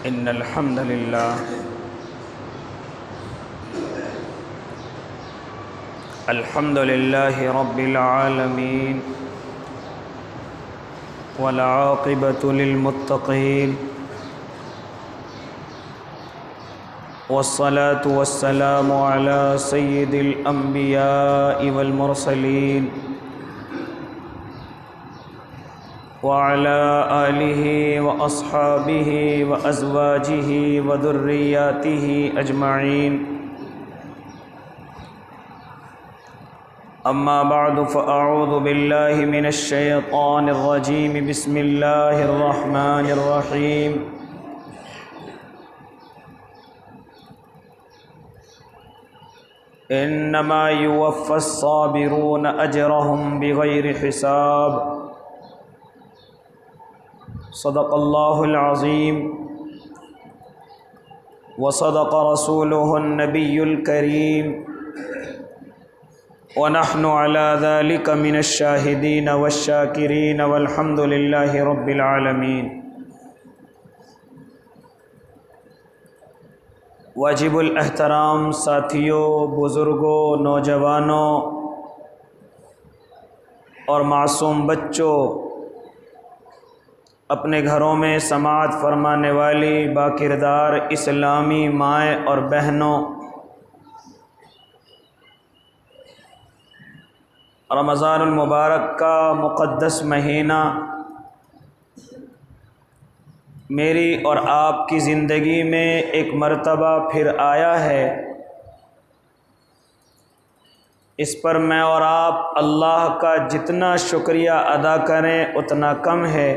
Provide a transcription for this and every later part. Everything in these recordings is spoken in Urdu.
إن الحمد لله رب العالمين والعاقبة للمتقين والصلاة والسلام على سيد الأنبياء والمرسلين وعلى آله وأصحابه وأزواجه وذرياته أجمعين أما بعد فأعوذ بالله من الشيطان الرجيم بسم الله الرحمن الرحيم إنما يوفى الصابرون أجرهم بغير حساب صدق الله العظيم وصدق رسوله النبي الكريم ونحن على ذلك من الشاهدين والشاكرين والحمد لله رب العالمين واجب الاحترام ساتھیوں، بزرگوں، نوجوانوں اور معصوم بچوں، اپنے گھروں میں سماعت فرمانے والی باکردار اسلامی مائیں اور بہنوں، رمضان المبارک کا مقدس مہینہ میری اور آپ کی زندگی میں ایک مرتبہ پھر آیا ہے۔ اس پر میں اور آپ اللہ کا جتنا شکریہ ادا کریں اتنا کم ہے۔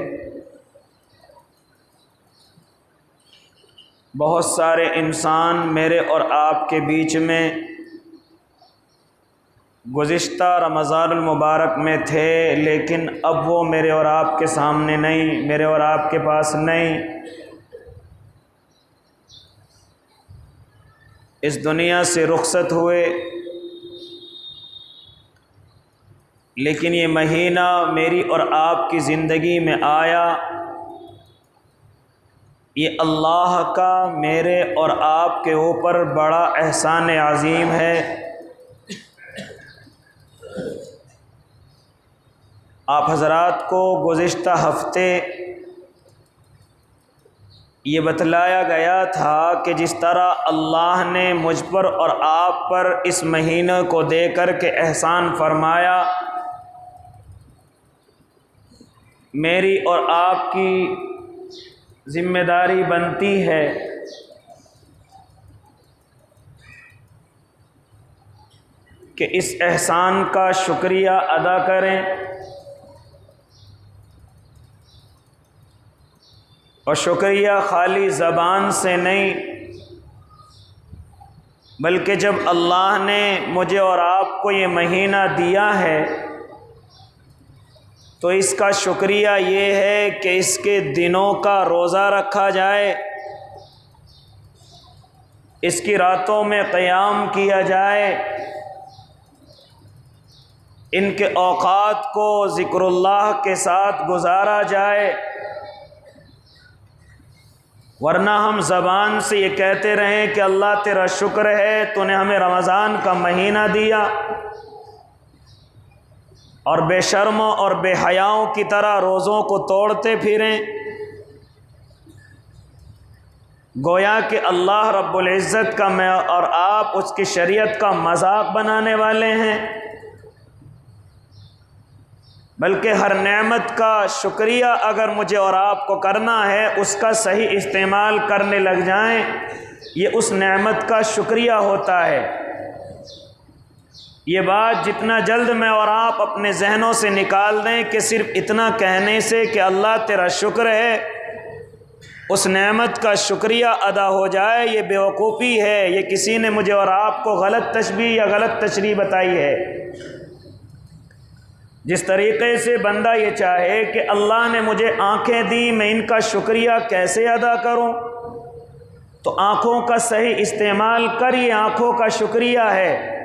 بہت سارے انسان میرے اور آپ کے بیچ میں گزشتہ رمضان المبارک میں تھے، لیکن اب وہ میرے اور آپ کے سامنے نہیں، میرے اور آپ کے پاس نہیں، اس دنیا سے رخصت ہوئے۔ لیکن یہ مہینہ میری اور آپ کی زندگی میں آیا، یہ اللہ کا میرے اور آپ کے اوپر بڑا احسان عظیم ہے۔ آپ حضرات کو گزشتہ ہفتے یہ بتلایا گیا تھا کہ جس طرح اللہ نے مجھ پر اور آپ پر اس مہینہ کو دے کر کے احسان فرمایا، میری اور آپ کی ذمہ داری بنتی ہے کہ اس احسان کا شکریہ ادا کریں، اور شکریہ خالی زبان سے نہیں، بلکہ جب اللہ نے مجھے اور آپ کو یہ مہینہ دیا ہے تو اس کا شکریہ یہ ہے کہ اس کے دنوں کا روزہ رکھا جائے، اس کی راتوں میں قیام کیا جائے، ان کے اوقات کو ذکر اللہ کے ساتھ گزارا جائے، ورنہ ہم زبان سے یہ کہتے رہیں کہ اللہ تیرا شکر ہے تو نے ہمیں رمضان کا مہینہ دیا، اور بے شرموں اور بے حیاؤں کی طرح روزوں کو توڑتے پھریں، گویا کہ اللہ رب العزت کا میں اور آپ اس کی شریعت کا مذاق بنانے والے ہیں۔ بلکہ ہر نعمت کا شکریہ اگر مجھے اور آپ کو کرنا ہے، اس کا صحیح استعمال کرنے لگ جائیں، یہ اس نعمت کا شکریہ ہوتا ہے۔ یہ بات جتنا جلد میں اور آپ اپنے ذہنوں سے نکال دیں کہ صرف اتنا کہنے سے کہ اللہ تیرا شکر ہے، اس نعمت کا شکریہ ادا ہو جائے، یہ بیوقوفی ہے۔ یہ کسی نے مجھے اور آپ کو غلط تشبیہ یا غلط تشریح بتائی ہے۔ جس طریقے سے بندہ یہ چاہے کہ اللہ نے مجھے آنکھیں دی، میں ان کا شکریہ کیسے ادا کروں، تو آنکھوں کا صحیح استعمال کر، یہ آنکھوں کا شکریہ ہے۔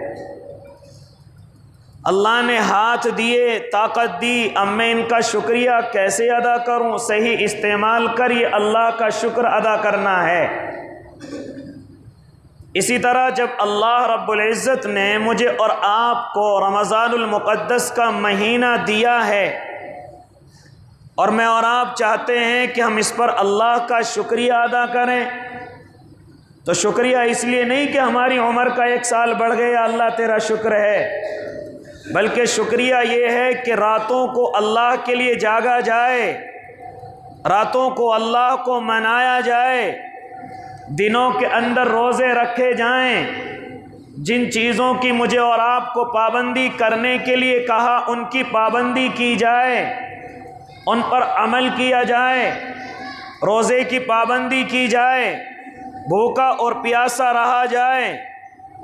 اللہ نے ہاتھ دیے، طاقت دی، اب میں ان کا شکریہ کیسے ادا کروں؟ صحیح استعمال کر، یہ اللہ کا شکر ادا کرنا ہے۔ اسی طرح جب اللہ رب العزت نے مجھے اور آپ کو رمضان المقدس کا مہینہ دیا ہے اور میں اور آپ چاہتے ہیں کہ ہم اس پر اللہ کا شکریہ ادا کریں، تو شکریہ اس لیے نہیں کہ ہماری عمر کا 1 سال بڑھ گیا اللہ تیرا شکر ہے، بلکہ شکریہ یہ ہے کہ راتوں کو اللہ کے لیے جاگا جائے، راتوں کو اللہ کو منایا جائے، دنوں کے اندر روزے رکھے جائیں، جن چیزوں کی مجھے اور آپ کو پابندی کرنے کے لیے کہا ان کی پابندی کی جائے، ان پر عمل کیا جائے، روزے کی پابندی کی جائے، بھوکا اور پیاسا رہا جائے۔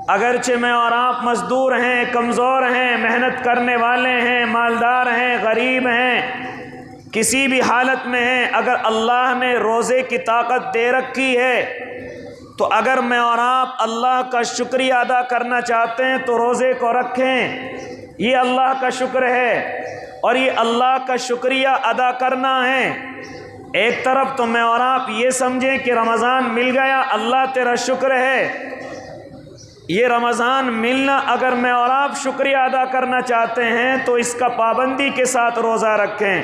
اگرچہ میں اور آپ مزدور ہیں، کمزور ہیں، محنت کرنے والے ہیں، مالدار ہیں، غریب ہیں، کسی بھی حالت میں ہیں، اگر اللہ نے روزے کی طاقت دے رکھی ہے تو اگر میں اور آپ اللہ کا شکریہ ادا کرنا چاہتے ہیں تو روزے کو رکھیں، یہ اللہ کا شکر ہے اور یہ اللہ کا شکریہ ادا کرنا ہے۔ ایک طرف تو میں اور آپ یہ سمجھیں کہ رمضان مل گیا اللہ تیرا شکر ہے، یہ رمضان ملنا اگر میں اور آپ شکریہ ادا کرنا چاہتے ہیں تو اس کا پابندی کے ساتھ روزہ رکھیں۔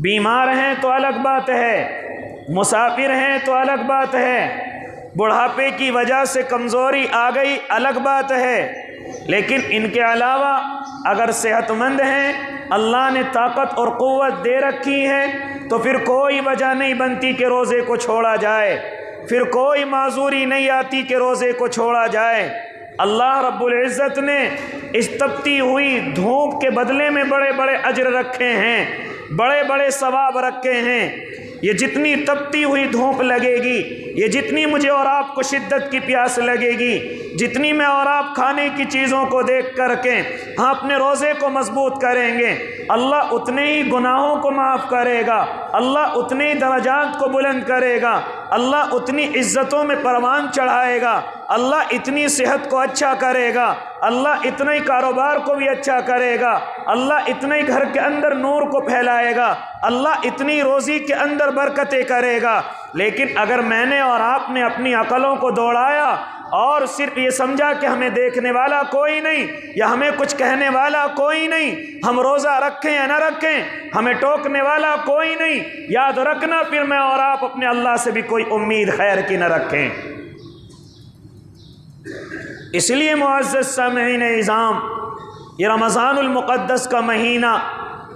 بیمار ہیں تو الگ بات ہے، مسافر ہیں تو الگ بات ہے، بڑھاپے کی وجہ سے کمزوری آ گئی الگ بات ہے، لیکن ان کے علاوہ اگر صحت مند ہیں، اللہ نے طاقت اور قوت دے رکھی ہے، تو پھر کوئی وجہ نہیں بنتی کہ روزے کو چھوڑا جائے، پھر کوئی معذوری نہیں آتی کہ روزے کو چھوڑا جائے۔ اللہ رب العزت نے اس تپتی ہوئی دھوپ کے بدلے میں بڑے بڑے اجر رکھے ہیں، بڑے بڑے ثواب رکھے ہیں۔ یہ جتنی تپتی ہوئی دھوپ لگے گی، یہ جتنی مجھے اور آپ کو شدت کی پیاس لگے گی، جتنی میں اور آپ کھانے کی چیزوں کو دیکھ کر کے ہم اپنے روزے کو مضبوط کریں گے، اللہ اتنے ہی گناہوں کو معاف کرے گا، اللہ اتنے ہی درجات کو بلند کرے گا، اللہ اتنی عزتوں میں پروان چڑھائے گا، اللہ اتنی صحت کو اچھا کرے گا، اللہ اتنا ہی کاروبار کو بھی اچھا کرے گا، اللہ اتنا ہی گھر کے اندر نور کو پھیلائے گا، اللہ اتنی روزی کے اندر برکتیں کرے گا۔ لیکن اگر میں نے اور آپ نے اپنی عقلوں کو دوڑایا اور صرف یہ سمجھا کہ ہمیں دیکھنے والا کوئی نہیں یا ہمیں کچھ کہنے والا کوئی نہیں، ہم روزہ رکھیں یا نہ رکھیں ہمیں ٹوکنے والا کوئی نہیں، یاد رکھنا پھر میں اور آپ اپنے اللہ سے بھی کوئی امید خیر کی نہ رکھیں۔ اس لیے معزز سامعین اعظام، یہ رمضان المقدس کا مہینہ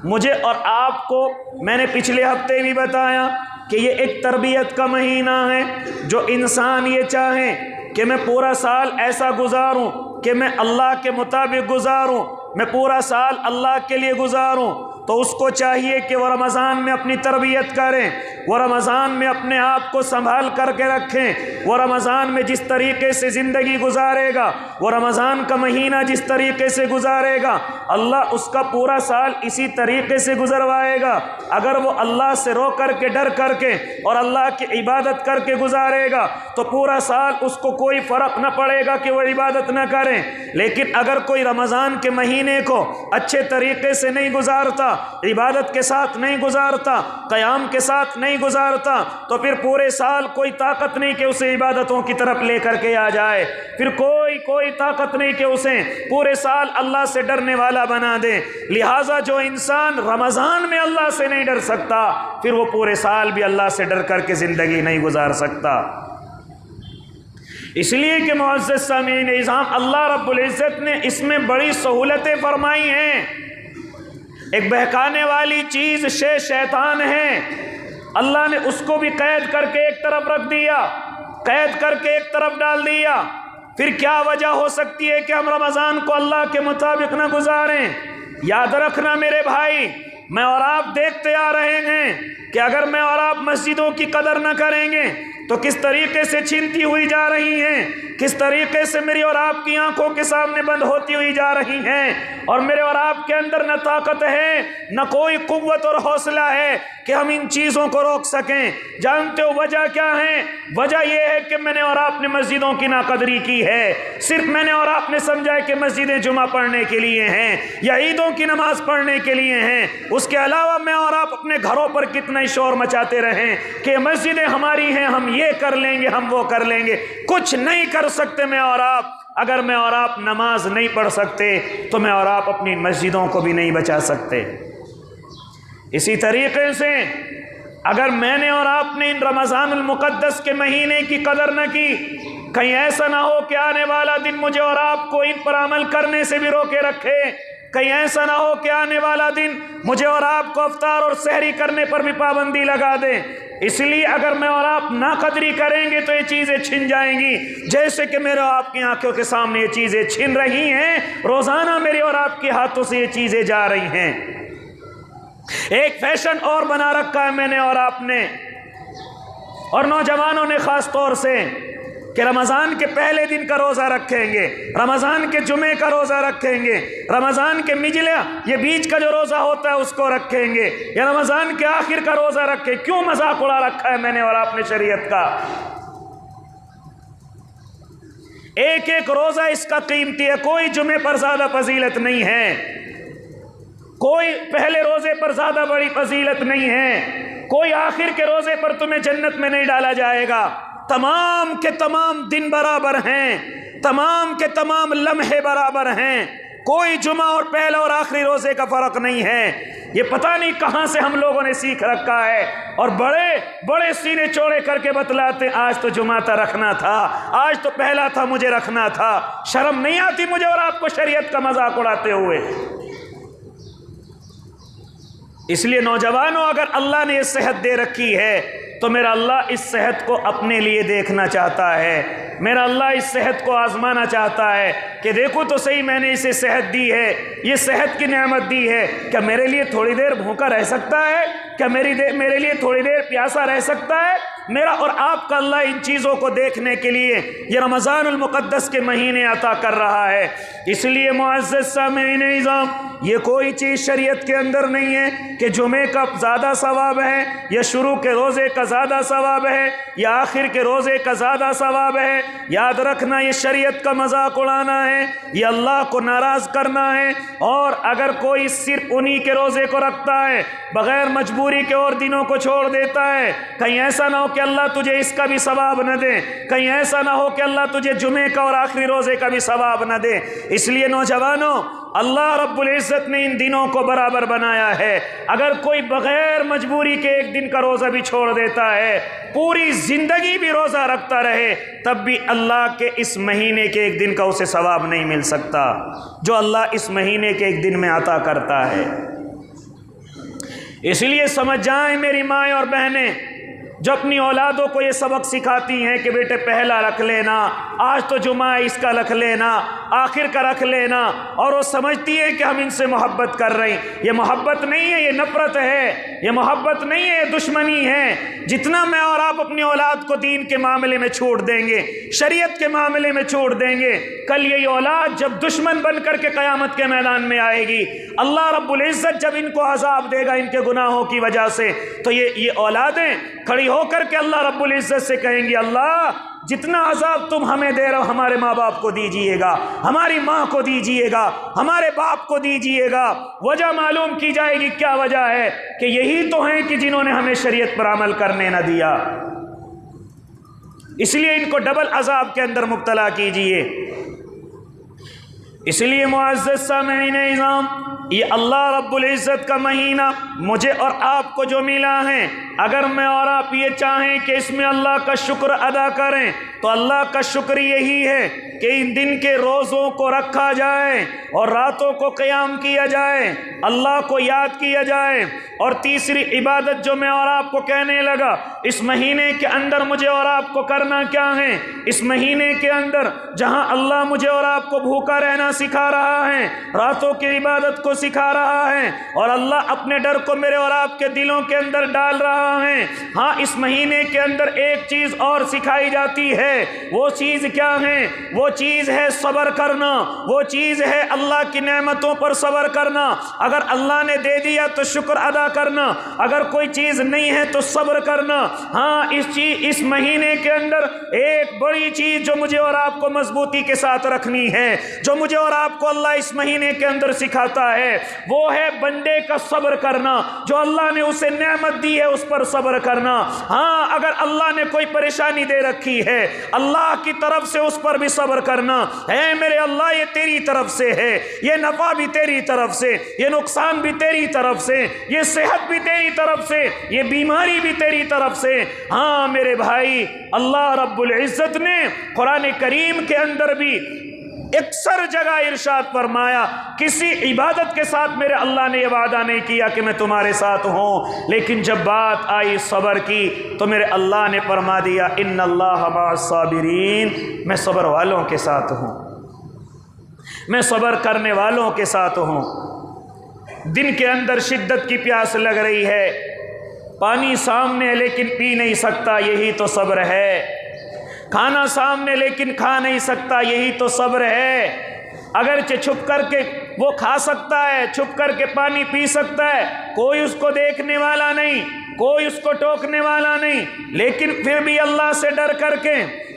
مجھے اور آپ کو، میں نے پچھلے ہفتے بھی بتایا کہ یہ ایک تربیت کا مہینہ ہے۔ جو انسان یہ چاہیں کہ میں پورا سال ایسا گزاروں کہ میں اللہ کے مطابق گزاروں، میں پورا سال اللہ کے لیے گزاروں، تو اس کو چاہیے کہ وہ رمضان میں اپنی تربیت کریں، وہ رمضان میں اپنے آپ کو سنبھال کر کے رکھیں، وہ رمضان میں جس طریقے سے زندگی گزارے گا، وہ رمضان کا مہینہ جس طریقے سے گزارے گا، اللہ اس کا پورا سال اسی طریقے سے گزروائے گا۔ اگر وہ اللہ سے رو کر کے، ڈر کر کے اور اللہ کی عبادت کر کے گزارے گا تو پورا سال اس کو کوئی فرق نہ پڑے گا کہ وہ عبادت نہ کریں۔ لیکن اگر کوئی رمضان کے مہینے کو اچھے طریقے سے نہیں گزارتا، عبادت کے ساتھ نہیں گزارتا، قیام کے ساتھ نہیں گزارتا، تو پھر پورے سال کوئی طاقت نہیں کہ اسے عبادتوں کی طرف لے کر کے آ جائے، پھر کوئی طاقت نہیں کہ اسے پورے سال اللہ سے ڈرنے والا بنا دے۔ لہٰذا جو انسان رمضان میں اللہ سے نہیں ڈر سکتا، پھر وہ پورے سال بھی اللہ سے ڈر کر کے زندگی نہیں گزار سکتا۔ اس لیے کہ معزز سامعین اعظام، اللہ رب العزت نے اس میں بڑی سہولتیں فرمائی ہیں۔ ایک بہکانے والی چیز شیطان ہے، اللہ نے اس کو بھی قید کر کے ایک طرف رکھ دیا، قید کر کے ایک طرف ڈال دیا۔ پھر کیا وجہ ہو سکتی ہے کہ ہم رمضان کو اللہ کے مطابق نہ گزاریں؟ یاد رکھنا میرے بھائی، میں اور آپ دیکھتے آ رہے ہیں کہ اگر میں اور آپ مسجدوں کی قدر نہ کریں گے، تو کس طریقے سے چھینتی ہوئی جا رہی ہیں، کس طریقے سے میری اور آپ کی آنکھوں کے سامنے بند ہوتی ہوئی جا رہی ہیں، اور میرے اور آپ کے اندر نہ طاقت ہے نہ کوئی قوت اور حوصلہ ہے کہ ہم ان چیزوں کو روک سکیں۔ جانتے ہو وجہ کیا ہے؟ وجہ یہ ہے کہ میں نے اور آپ نے مسجدوں کی ناقدری کی ہے۔ صرف میں نے اور آپ نے سمجھا ہے کہ مسجدیں جمعہ پڑھنے کے لیے ہیں یا عیدوں کی نماز پڑھنے کے لیے ہیں، اس کے علاوہ میں اور آپ اپنے گھروں پر کتنا ہی شور مچاتے رہیں کہ مسجدیں ہماری ہیں، ہم یہ کر لیں گے، ہم وہ کر لیں گے۔ کچھ نہیں کر سکتے میں اور آپ۔ اگر میں اور آپ نماز نہیں پڑھ سکتے تو میں اور آپ اپنی مسجدوں کو بھی نہیں بچا سکتے۔ اسی طریقے سے اگر میں نے اور آپ نے ان رمضان المقدس کے مہینے کی قدر نہ کی، کہیں ایسا نہ ہو کہ آنے والا دن مجھے اور آپ کو ان پر عمل کرنے سے بھی روکے رکھے، کہیں ایسا نہ ہو کہ آنے والا دن مجھے اور آپ کو افطار اور سحری کرنے پر بھی پابندی لگا دے۔ اس لیے اگر میں اور آپ ناقدری کریں گے تو یہ چیزیں چھن جائیں گی، جیسے کہ میرے اور آپ کی آنکھوں کے سامنے یہ چیزیں چھن رہی ہیں، روزانہ میرے اور آپ کے ہاتھوں سے یہ چیزیں جا رہی ہیں۔ ایک فیشن اور بنا رکھا ہے میں نے اور آپ نے اور نوجوانوں نے خاص طور سے کہ رمضان کے پہلے دن کا روزہ رکھیں گے، رمضان کے جمعے کا روزہ رکھیں گے، رمضان کے مجلہ یہ بیچ کا جو روزہ ہوتا ہے اس کو رکھیں گے، یا رمضان کے آخر کا روزہ رکھیں۔ کیوں مذاق اڑا رکھا ہے میں نے اور آپ نے شریعت کا؟ ایک ایک روزہ اس کا قیمتی ہے، کوئی جمعے پر زیادہ فضیلت نہیں ہے، کوئی پہلے روزے پر زیادہ بڑی فضیلت نہیں ہے، کوئی آخر کے روزے پر تمہیں جنت میں نہیں ڈالا جائے گا۔ تمام کے تمام دن برابر ہیں، تمام کے تمام لمحے برابر ہیں، کوئی جمعہ اور پہلا اور آخری روزے کا فرق نہیں ہے۔ یہ پتہ نہیں کہاں سے ہم لوگوں نے سیکھ رکھا ہے، اور بڑے بڑے سینے چوڑے کر کے بتلاتے آج تو جمعہ تھا رکھنا تھا، آج تو پہلا تھا مجھے رکھنا تھا۔ شرم نہیں آتی مجھے اور آپ کو شریعت کا مذاق اڑاتے ہوئے؟ اس لیے نوجوانوں، اگر اللہ نے یہ صحت دے رکھی ہے تو میرا اللہ اس صحت کو اپنے لیے دیکھنا چاہتا ہے، میرا اللہ اس صحت کو آزمانا چاہتا ہے کہ دیکھو تو صحیح میں نے اسے صحت دی ہے، یہ صحت کی نعمت دی ہے، کیا میرے لیے تھوڑی دیر بھوکا رہ سکتا ہے؟ کیا میرے لیے تھوڑی دیر پیاسا رہ سکتا ہے؟ میرا اور آپ کا اللہ ان چیزوں کو دیکھنے کے لیے یہ رمضان المقدس کے مہینے عطا کر رہا ہے۔ اس لیے معزز سامعین نظام، یہ کوئی چیز شریعت کے اندر نہیں ہے کہ جمعے کا زیادہ ثواب ہے یا شروع کے روزے کا زیادہ ثواب ہے یا آخر کے روزے کا زیادہ ثواب ہے۔ یاد رکھنا یہ شریعت کا مذاق اڑانا ہے، یہ اللہ کو ناراض کرنا ہے۔ اور اگر کوئی صرف انہی کے روزے کو رکھتا ہے بغیر مجبوری کے اور دنوں کو چھوڑ دیتا ہے، کہیں ایسا نہ ہو کہ اللہ تجھے اس کا بھی ثواب نہ دے، کہیں ایسا نہ ہو کہ اللہ تجھے جمعے کا اور آخری روزے کا بھی ثواب نہ دے۔ اس لیے نوجوانوں، اللہ رب العزت نے ان دنوں کو برابر بنایا ہے۔ اگر کوئی بغیر مجبوری کے ایک دن کا روزہ بھی چھوڑ دیتا ہے، پوری زندگی بھی روزہ رکھتا رہے، تب بھی اللہ کے اس مہینے کے ایک دن کا اسے ثواب نہیں مل سکتا جو اللہ اس مہینے کے ایک دن میں عطا کرتا ہے۔ اس لیے سمجھ جائیں میری مائیں اور بہنیں جو اپنی اولادوں کو یہ سبق سکھاتی ہیں کہ بیٹے پہلا رکھ لینا، آج تو جمعہ اس کا رکھ لینا، آخر کا رکھ لینا، اور وہ سمجھتی ہے کہ ہم ان سے محبت کر رہے ہیں۔ یہ محبت نہیں ہے، یہ نفرت ہے، یہ محبت نہیں ہے، یہ دشمنی ہے۔ جتنا میں اور آپ اپنی اولاد کو دین کے معاملے میں چھوڑ دیں گے، شریعت کے معاملے میں چھوڑ دیں گے، کل یہ اولاد جب دشمن بن کر کے قیامت کے میدان میں آئے گی، اللہ رب العزت جب ان کو عذاب دے گا ان کے گناہوں کی وجہ سے، تو یہ اولادیں کھڑی ہو کر کے اللہ رب العزت سے کہیں گی، اللہ جتنا عذاب تم ہمیں دے رہے ہو ہمارے ماں باپ کو دیجئے گا، ہماری ماں کو دیجئے گا، ہمارے باپ کو دیجئے گا۔ وجہ معلوم کی جائے گی، کیا وجہ ہے؟ کہ یہی تو ہیں کہ جنہوں نے ہمیں شریعت پر عمل کرنے نہ دیا، اس لیے ان کو ڈبل عذاب کے اندر مبتلا کیجئے۔ اس لیے معزز سامعین اعظام، یہ اللہ رب العزت کا مہینہ مجھے اور آپ کو جو ملا ہے، اگر میں اور آپ یہ چاہیں کہ اس میں اللہ کا شکر ادا کریں تو اللہ کا شکر یہی ہے کہ ان دن کے روزوں کو رکھا جائے اور راتوں کو قیام کیا جائے، اللہ کو یاد کیا جائے۔ اور تیسری عبادت جو میں اور آپ کو کہنے لگا، اس مہینے کے اندر مجھے اور آپ کو کرنا کیا ہے؟ اس مہینے کے اندر جہاں اللہ مجھے اور آپ کو بھوکا رہنا سکھا رہا ہے، راتوں کی عبادت کو سکھا رہا ہے اور اللہ اپنے ڈر کو میرے اور آپ کے دلوں کے اندر ڈال رہا ہے۔ ہاں اس مہینے کے اندر ایک چیز اور سکھائی جاتی ہے، وہ چیز کیا ہے؟ وہ چیز ہے صبر کرنا، وہ چیز ہے اللہ کی نعمتوں پر صبر کرنا۔ اگر اللہ نے دے دیا تو شکر ادا کرنا، اگر کوئی چیز نہیں ہے تو صبر کرنا۔ ہاں اس مہینے کے اندر ایک بڑی چیز جو مجھے اور آپ کو مضبوطی کے ساتھ رکھنی ہے، جو مجھے اور آپ کو اللہ اس مہینے کے اندر سکھاتا ہے، وہ ہے بندے کا صبر کرنا۔ جو اللہ نے اسے نعمت دی ہے اس پر صبر کرنا۔ ہاں اگر اللہ نے کوئی پریشانی دے رکھی ہے، اللہ کی طرف سے اس پر بھی صبر کرنا۔ اے میرے اللہ یہ تیری طرف سے ہے، یہ نفع بھی تیری طرف سے، یہ نقصان بھی تیری طرف سے، یہ صحت بھی تیری طرف سے، یہ بیماری بھی تیری طرف سے۔ ہاں میرے بھائی، اللہ رب العزت نے قرآن کریم کے اندر بھی اکثر جگہ ارشاد فرمایا، کسی عبادت کے ساتھ میرے اللہ نے یہ وعدہ نہیں کیا کہ میں تمہارے ساتھ ہوں، لیکن جب بات آئی صبر کی تو میرے اللہ نے فرما دیا ان اللہ مع الصابرین، میں صبر والوں کے ساتھ ہوں، میں صبر کرنے والوں کے ساتھ ہوں۔ دن کے اندر شدت کی پیاس لگ رہی ہے، پانی سامنے لیکن پی نہیں سکتا، یہی تو صبر ہے۔ کھانا سامنے لیکن کھا نہیں سکتا، یہی تو صبر ہے۔ اگرچہ چھپ کر کے وہ کھا سکتا ہے، چھپ کر کے پانی پی سکتا ہے، کوئی اس کو دیکھنے والا نہیں، کوئی اس کو ٹوکنے والا نہیں، لیکن پھر بھی اللہ سے ڈر کر کے،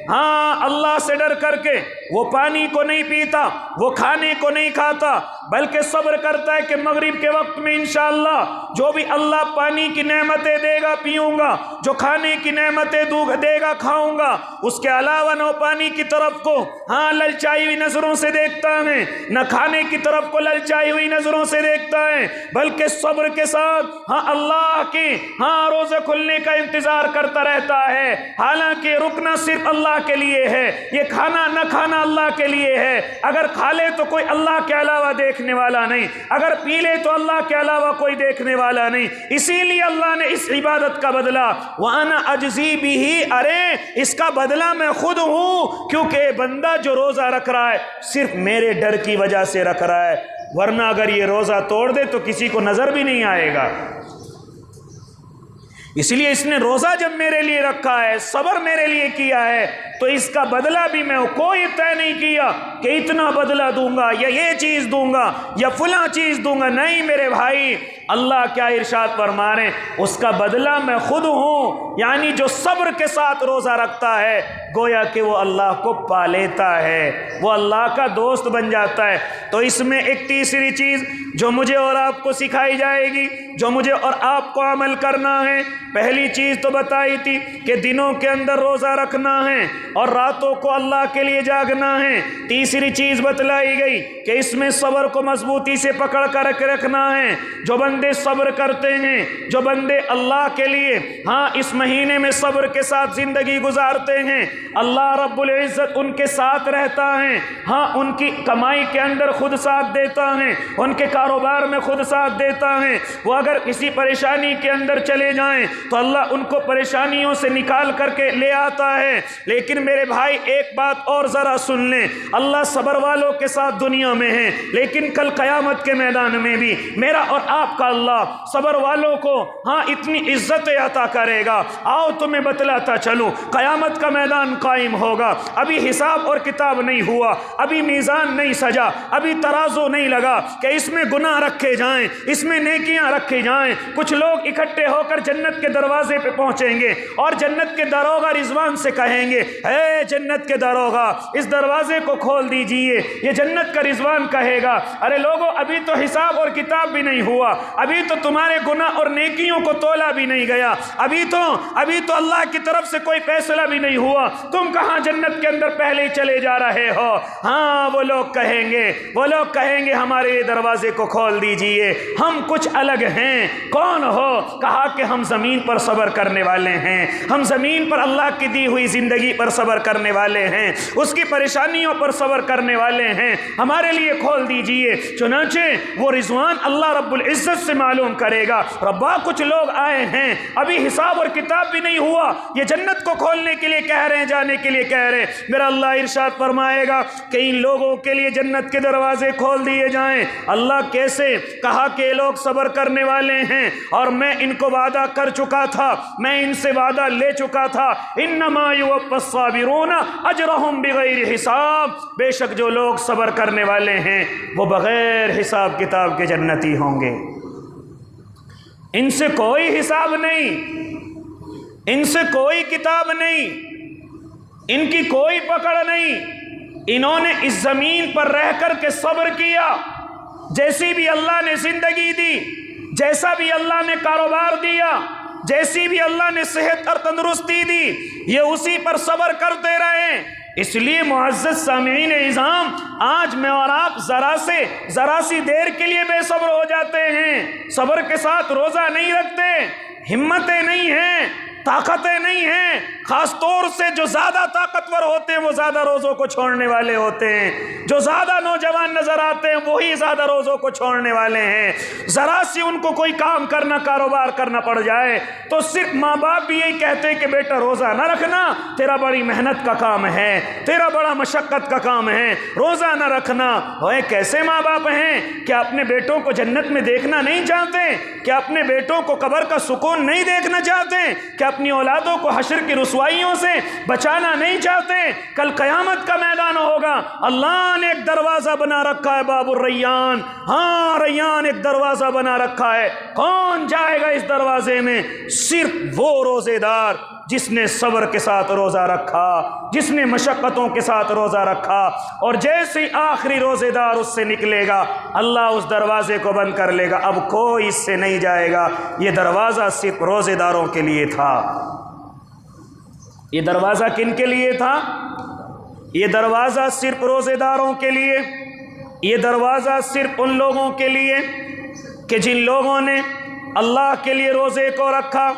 ہاں اللہ سے ڈر کر کے وہ پانی کو نہیں پیتا، وہ کھانے کو نہیں کھاتا، بلکہ صبر کرتا ہے کہ مغرب کے وقت میں انشاءاللہ جو بھی اللہ پانی کی نعمتیں دے گا پیوں گا، جو کھانے کی نعمتیں دے گا کھاؤں گا۔ اس کے علاوہ نہ پانی کی طرف کو ہاں للچائی ہوئی نظروں سے دیکھتا ہے، نہ کھانے کی طرف کو للچائی ہوئی نظروں سے دیکھتا ہے، بلکہ صبر کے ساتھ ہاں اللہ کے ہاں روزے کھلنے کا انتظار کرتا رہتا ہے۔ حالانکہ رکنا صرف اللہ کے لیے ہے، یہ کھانا نہ کھانا اللہ کے لیے ہے۔ اگر کھا لے تو کوئی اللہ کے علاوہ دیکھنے والا نہیں، اگر پی لے تو اللہ کے علاوہ کوئی دیکھنے والا نہیں۔ اسی لیے اللہ نے اس عبادت کا بدلہ وَأَنَا أَجْزِي بِهِ، ارے اس کا بدلہ میں خود ہوں، کیونکہ بندہ جو روزہ رکھ رہا ہے صرف میرے ڈر کی وجہ سے رکھ رہا ہے، ورنہ اگر یہ روزہ توڑ دے تو کسی کو نظر بھی نہیں آئے گا۔ اس لیے اس نے روزہ جب میرے لیے رکھا ہے، صبر میرے لیے کیا ہے، تو اس کا بدلہ بھی میں کوئی طے نہیں کیا کہ اتنا بدلہ دوں گا یا یہ چیز دوں گا یا فلاں چیز دوں گا۔ نہیں میرے بھائی، اللہ کیا ارشاد فرما رہے ہیں، اس کا بدلہ میں خود ہوں۔ یعنی جو صبر کے ساتھ روزہ رکھتا ہے گویا کہ وہ اللہ کو پا لیتا ہے، وہ اللہ کا دوست بن جاتا ہے۔ تو اس میں ایک تیسری چیز جو مجھے اور آپ کو سکھائی جائے گی، جو مجھے اور آپ کو عمل کرنا ہے، پہلی چیز تو بتائی تھی کہ دنوں کے اندر روزہ رکھنا ہے اور راتوں کو اللہ کے لیے جاگنا ہے۔ تیسری چیز بتلائی گئی کہ اس میں صبر کو مضبوطی سے پکڑ کر رکھنا ہے۔ جو بندے صبر کرتے ہیں، جو بندے اللہ کے لیے ہاں اس مہینے میں صبر کے ساتھ زندگی گزارتے ہیں، اللہ رب العزت ان کے ساتھ رہتا ہے۔ ہاں ان کی کمائی کے اندر خود ساتھ دیتا ہے، ان کے کاروبار میں خود ساتھ دیتا ہے۔ وہ اگر کسی پریشانی کے اندر چلے جائیں تو اللہ ان کو پریشانیوں سے نکال کر کے لے آتا ہے۔ لیکن میرے بھائی ایک بات اور ذرا سن لیں، اللہ صبر والوں کے ساتھ دنیا میں ہے، لیکن کل قیامت کے میدان میں بھی میرا اور آپ کا اللہ صبر والوں کو ہاں اتنی عزت عطا کرے گا۔ آؤ تمہیں بتلاتا چلوں، قیامت کا میدان قائم ہوگا، ابھی حساب اور کتاب نہیں ہوا، ابھی میزان نہیں سجا، ابھی ترازو نہیں لگا کہ اس میں گناہ رکھے جائیں، اس میں نیکیاں رکھی جائیں۔ کچھ لوگ اکٹھے ہو کر جنت کے دروازے پہ پہنچیں گے اور جنت کے داروغہ رضوان سے کہیں گے، اے جنت کے داروغہ اس دروازے کو کھول دیجئے۔ یہ جنت کا رضوان کہے گا، ارے لوگو ابھی تو حساب اور کتاب بھی نہیں ہوا، ابھی تو تمہارے گناہ اور نیکیوں کو تولا بھی نہیں گیا، ابھی تو اللہ کی طرف سے کوئی فیصلہ بھی نہیں ہوا، تم کہاں جنت کے اندر پہلے ہی چلے جا رہے ہو۔ ہاں وہ لوگ کہیں گے ہمارے دروازے کو کھول دیجئے، ہم کچھ الگ ہیں۔ کون ہو؟ کہا کہ ہم زمین پر صبر کرنے والے ہیں، ہم زمین پر اللہ کی دی ہوئی زندگی پر صبر کرنے والے ہیں، اس کی پریشانیوں پر صبر کرنے والے ہیں، ہمارے لیے کھول دیجئے۔ چنانچہ وہ رضوان اللہ رب العزت سے معلوم کرے گا، ربا کچھ لوگ آئے ہیں ابھی حساب اور کتاب بھی نہیں ہوا، یہ جنت کو کھولنے کے لیے کہہ رہے ہیں، جانے کے لیے کہہ رہے ہیں، میرا اللہ ارشاد فرمائے گا کہ ان لوگوں کے لیے جنت کے دروازے کھول دیے جائیں۔ اللہ کیسے؟ کہا کہ یہ لوگ صبر کرنے والے ہیں اور میں ان کو وعدہ کر چکا تھا، میں ان سے وعدہ لے چکا تھا، انما یوفی الصابرون اجرہم بغیر حساب، بے شک جو لوگ صبر کرنے والے ہیں وہ بغیر حساب کتاب کے جنتی ہوں گے۔ ان سے کوئی حساب نہیں، ان سے کوئی کتاب نہیں، ان کی کوئی پکڑ نہیں، انہوں نے اس زمین پر رہ کر کے صبر کیا، جیسی بھی اللہ نے زندگی دی، جیسا بھی اللہ نے کاروبار دیا، جیسی بھی اللہ نے صحت اور تندرستی دی، یہ اسی پر صبر کرتے رہے۔ اس لیے معزز سامعین اعظام، آج میں اور آپ ذرا سی دیر کے لیے بے صبر ہو جاتے ہیں، صبر کے ساتھ روزہ نہیں رکھتے، ہمتیں نہیں ہیں، طاقتیں نہیں ہیں، خاص طور سے جو زیادہ طاقتور ہوتے ہیں وہ زیادہ روزوں کو چھوڑنے والے ہوتے ہیں، جو زیادہ نوجوان نظر آتے ہیں وہی زیادہ روزوں کو چھوڑنے والے ہیں۔ ذرا سی ان کو کوئی کام کرنا، کاروبار کرنا پڑ جائے تو صرف ماں باپ بھی یہی کہتے ہیں کہ بیٹا روزہ نہ رکھنا، تیرا بڑی محنت کا کام ہے، تیرا بڑا مشقت کا کام ہے، روزہ نہ رکھنا۔ اوے کیسے ماں باپ ہیں کہ اپنے بیٹوں کو جنت میں دیکھنا نہیں چاہتے، کہ اپنے بیٹوں کو قبر کا سکون نہیں دیکھنا چاہتے، کہ اپنی اولادوں کو حشر کی رسوائیوں سے بچانا نہیں چاہتے۔ کل قیامت کا میدان ہوگا، اللہ نے ایک دروازہ بنا رکھا ہے، باب الریان، ہاں ریان ایک دروازہ بنا رکھا ہے، کون جائے گا اس دروازے میں؟ صرف وہ روزے دار جس نے صبر کے ساتھ روزہ رکھا، جس نے مشقتوں کے ساتھ روزہ رکھا، اور جیسے آخری روزے دار اس سے نکلے گا اللہ اس دروازے کو بند کر لے گا، اب کوئی اس سے نہیں جائے گا۔ یہ دروازہ صرف روزے داروں کے لیے تھا۔ یہ دروازہ کن کے لیے تھا؟ یہ دروازہ صرف روزے داروں کے لیے، یہ دروازہ صرف ان لوگوں کے لیے کہ جن لوگوں نے اللہ کے لیے روزے کو رکھا،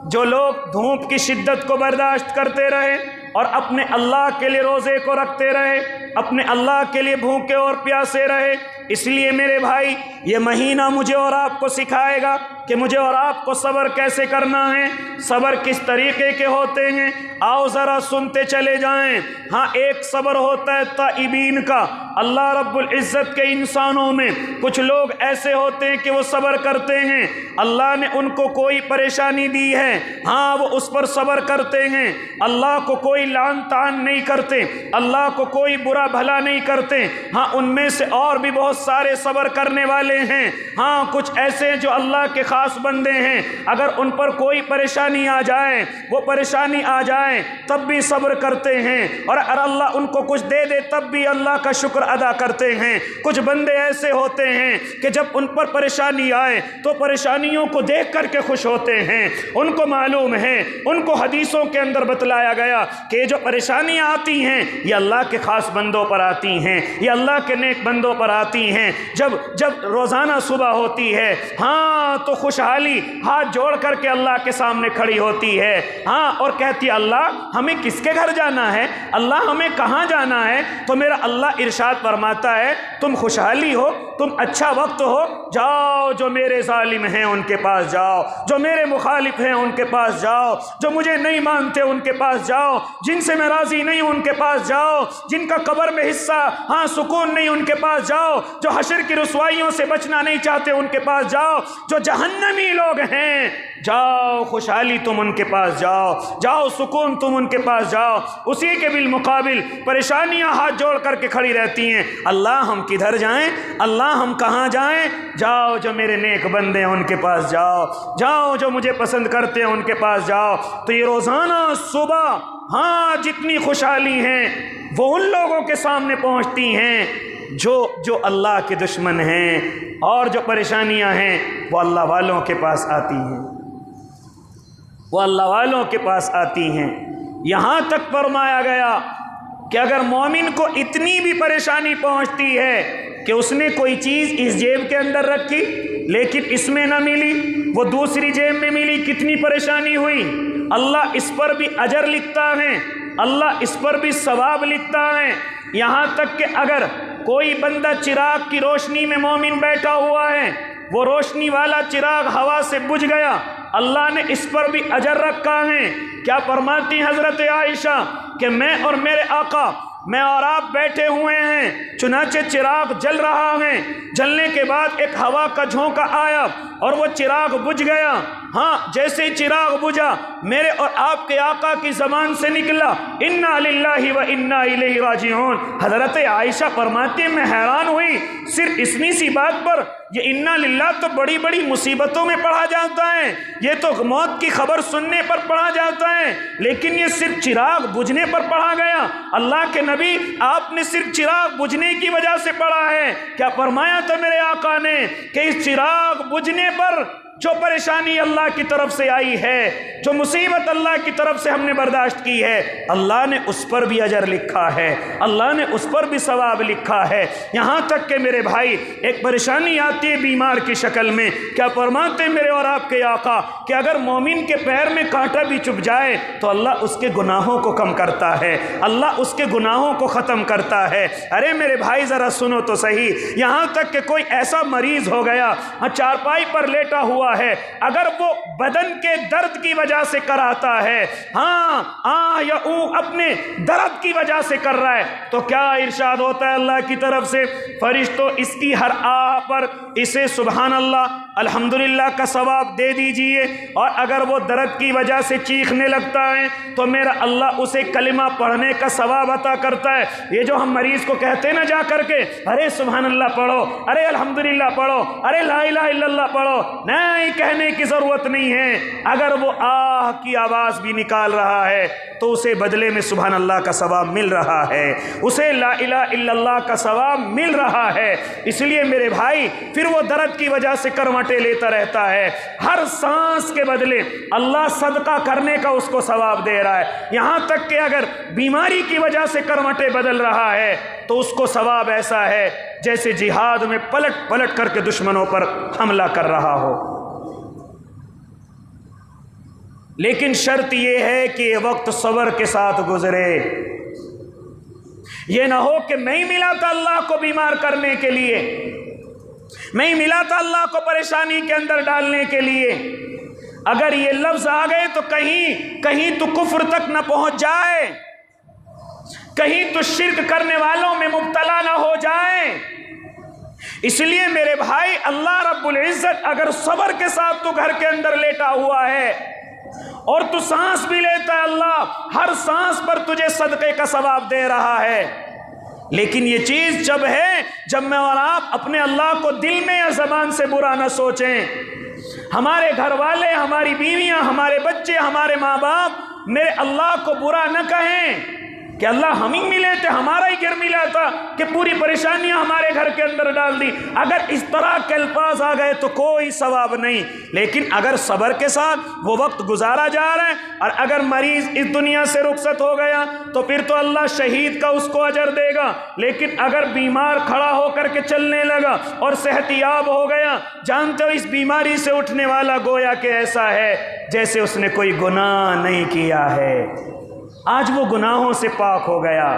جو لوگ دھوپ کی شدت کو برداشت کرتے رہے اور اپنے اللہ کے لیے روزے کو رکھتے رہے، اپنے اللہ کے لیے بھوکے اور پیاسے رہے۔ اس لیے میرے بھائی، یہ مہینہ مجھے اور آپ کو سکھائے گا کہ مجھے اور آپ کو صبر کیسے کرنا ہے، صبر کس طریقے کے ہوتے ہیں۔ آؤ ذرا سنتے چلے جائیں۔ ہاں، ایک صبر ہوتا ہے تائبین کا۔ اللہ رب العزت کے انسانوں میں کچھ لوگ ایسے ہوتے ہیں کہ وہ صبر کرتے ہیں، اللہ نے ان کو کوئی پریشانی دی ہے، ہاں وہ اس پر صبر کرتے ہیں، اللہ کو کوئی لعن طعن نہیں کرتے، اللہ کو کوئی برا بھلا نہیں کرتے۔ ہاں، ان میں سے اور بھی بہت سارے صبر کرنے والے ہیں۔ ہاں، کچھ ایسے ہیں جو اللہ کے خاص بندے ہیں، اگر ان پر کوئی پریشانی آ جائے، وہ پریشانی آ جائے تب بھی صبر کرتے ہیں، اور اگر اللہ ان کو کچھ دے دے تب بھی اللہ کا شکر ادا کرتے ہیں۔ کچھ بندے ایسے ہوتے ہیں کہ جب ان پر پریشانی آئے تو پریشانیوں کو دیکھ کر کے خوش ہوتے ہیں، ان کو معلوم ہے، ان کو حدیثوں کے اندر بتلایا گیا کہ یہ جو پریشانیاں آتی ہیں یہ اللہ کے خاص بندوں پر آتی ہیں، یہ اللہ کے نیک بندوں پر آتی ہیں۔ جب روزانہ صبح ہوتی ہے، ہاں تو خوشحالی ہاتھ جوڑ کر کے اللہ کے سامنے کھڑی ہوتی ہے، ہاں، اور کہتی ہے اللہ ہمیں کس کے گھر جانا ہے، اللہ ہمیں کہاں جانا ہے؟ تو میرا اللہ ارشاد فرماتا ہے تم خوشحالی ہو، تم اچھا وقت ہو، جاؤ جو میرے ظالم ہیں ان کے پاس جاؤ، جو میرے مخالف ہیں ان کے پاس جاؤ، جو مجھے نہیں مانتے ان کے پاس جاؤ، جن سے میں راضی نہیں ہوں ان کے پاس جاؤ، جن کا قبر میں حصہ ہاں سکون نہیں ان کے پاس جاؤ، جو حشر کی رسوائیوں سے بچنا نہیں چاہتے ان کے پاس جاؤ، جو جہنمی لوگ ہیں جاؤ خوشحالی تم ان کے پاس جاؤ، جاؤ سکون تم ان کے پاس جاؤ۔ اسی کے بالمقابل پریشانیاں ہاتھ جوڑ کر کے کھڑی رہتی ہیں، اللہ ہم کدھر جائیں، اللہ ہم کہاں جائیں؟ جاؤ جو میرے نیک بندے ہیں ان کے پاس جاؤ، جاؤ جو مجھے پسند کرتے ہیں ان کے پاس جاؤ۔ تو یہ روزانہ صبح ہاں جتنی خوشحالی ہیں وہ ان لوگوں کے سامنے پہنچتی ہیں جو اللہ کے دشمن ہیں، اور جو پریشانیاں ہیں وہ اللہ والوں کے پاس آتی ہیں، وہ اللہ والوں کے پاس آتی ہیں۔ یہاں تک فرمایا گیا کہ اگر مومن کو اتنی بھی پریشانی پہنچتی ہے کہ اس نے کوئی چیز اس جیب کے اندر رکھی لیکن اس میں نہ ملی، وہ دوسری جیب میں ملی، کتنی پریشانی ہوئی، اللہ اس پر بھی اجر لکھتا ہے، اللہ اس پر بھی ثواب لکھتا ہے۔ یہاں تک کہ اگر کوئی بندہ چراغ کی روشنی میں مومن بیٹھا ہوا ہے، وہ روشنی والا چراغ ہوا سے بجھ گیا، اللہ نے اس پر بھی اجر رکھا ہے۔ کیا فرماتی حضرت عائشہ کہ میں اور میرے آقا، میں اور آپ بیٹھے ہوئے ہیں، چنانچہ چراغ جل رہا ہے، جلنے کے بعد ایک ہوا کا جھونکا آیا اور وہ چراغ بجھ گیا۔ ہاں، جیسے ہی چراغ بجھا، میرے اور آپ کے آقا کی زبان سے نکلا انا للہ و انا الیہ راجعون۔ حضرت عائشہ فرماتی ہیں میں حیران ہوئی، صرف اتنی سی بات پر یہ انا للہ تو بڑی بڑی مصیبتوں میں پڑھا جاتا ہے، یہ تو موت کی خبر سننے پر پڑھا جاتا ہے، لیکن یہ صرف چراغ بجھنے پر پڑھا گیا۔ اللہ کے نبی، آپ نے صرف چراغ بجھنے کی وجہ سے پڑھا ہے؟ کیا فرمایا تھا میرے آقا نے کہ اس چراغ بجھنے پر جو پریشانی اللہ کی طرف سے آئی ہے، جو مصیبت اللہ کی طرف سے ہم نے برداشت کی ہے، اللہ نے اس پر بھی اجر لکھا ہے، اللہ نے اس پر بھی ثواب لکھا ہے۔ یہاں تک کہ میرے بھائی، ایک پریشانی آتی ہے بیمار کی شکل میں، کیا فرماتے میرے اور آپ کے آقا کہ اگر مومن کے پیر میں کانٹا بھی چبھ جائے تو اللہ اس کے گناہوں کو کم کرتا ہے، اللہ اس کے گناہوں کو ختم کرتا ہے۔ ارے میرے بھائی ذرا سنو تو صحیح، یہاں تک کہ کوئی ایسا مریض ہو گیا، چارپائی پر لیٹا ہوا ہے، اگر وہ بدن کے درد کی وجہ سے کراتا ہے، ہاں یا او اپنے درد کی وجہ سے کر رہا ہے، تو کیا ارشاد ہوتا ہے اللہ کی طرف سے، فرشتوں اس کی ہر آہ پر اسے سبحان اللہ الحمدللہ کا ثواب دے دیجئے، اور اگر وہ درد کی وجہ سے چیخنے لگتا ہے تو میرا اللہ اسے کلمہ پڑھنے کا ثواب عطا کرتا ہے۔ یہ جو ہم مریض کو کہتے ہیں نا جا کر کے، ارے سبحان اللہ پڑھو، ارے الحمدللہ پڑھو، ارے لا الہ الا اللہ پڑھو، نہیں کہنے کی ضرورت نہیں ہے، اگر وہ آہ کی آواز بھی نکال رہا ہے تو اسے بدلے میں سبحان اللہ کا ثواب مل رہا ہے، اسے لا الہ الا اللہ کا ثواب مل رہا ہے۔ اس لیے میرے بھائی، پھر وہ درد کی وجہ سے کروٹیں لیتا رہتا ہے، ہر سانس کے بدلے اللہ صدقہ کرنے کا اس کو ثواب دے رہا ہے۔ یہاں تک کہ اگر بیماری کی وجہ سے کروٹیں بدل رہا ہے تو اس کو ثواب ایسا ہے جیسے جہاد میں پلٹ پلٹ کر کے دشمنوں پر حملہ کر رہا ہو۔ لیکن شرط یہ ہے کہ یہ وقت صبر کے ساتھ گزرے، یہ نہ ہو کہ میں ہی ملا تھا اللہ کو بیمار کرنے کے لیے، میں ہی ملا تھا اللہ کو پریشانی کے اندر ڈالنے کے لیے، اگر یہ لفظ آ گئے تو کہیں تو کفر تک نہ پہنچ جائے، کہیں تو شرک کرنے والوں میں مبتلا نہ ہو جائے۔ اس لیے میرے بھائی، اللہ رب العزت اگر صبر کے ساتھ تو گھر کے اندر لیٹا ہوا ہے اور تو سانس بھی لیتا ہے، اللہ ہر سانس پر تجھے صدقے کا ثواب دے رہا ہے۔ لیکن یہ چیز جب ہے جب میں اور آپ اپنے اللہ کو دل میں یا زبان سے برا نہ سوچیں، ہمارے گھر والے، ہماری بیویاں، ہمارے بچے، ہمارے ماں باپ میرے اللہ کو برا نہ کہیں کہ اللہ ہم ہی ملے تھے، ہمارا ہی گھر ملا تھا کہ پوری پریشانیاں ہمارے گھر کے اندر ڈال دی۔ اگر اس طرح کے الفاظ آ گئے تو کوئی ثواب نہیں، لیکن اگر صبر کے ساتھ وہ وقت گزارا جا رہا ہے اور اگر مریض اس دنیا سے رخصت ہو گیا تو پھر تو اللہ شہید کا اس کو اجر دے گا، لیکن اگر بیمار کھڑا ہو کر کے چلنے لگا اور صحت یاب ہو گیا، جانتے ہو اس بیماری سے اٹھنے والا گویا کہ ایسا ہے جیسے اس نے کوئی گناہ نہیں کیا ہے، آج وہ گناہوں سے پاک ہو گیا۔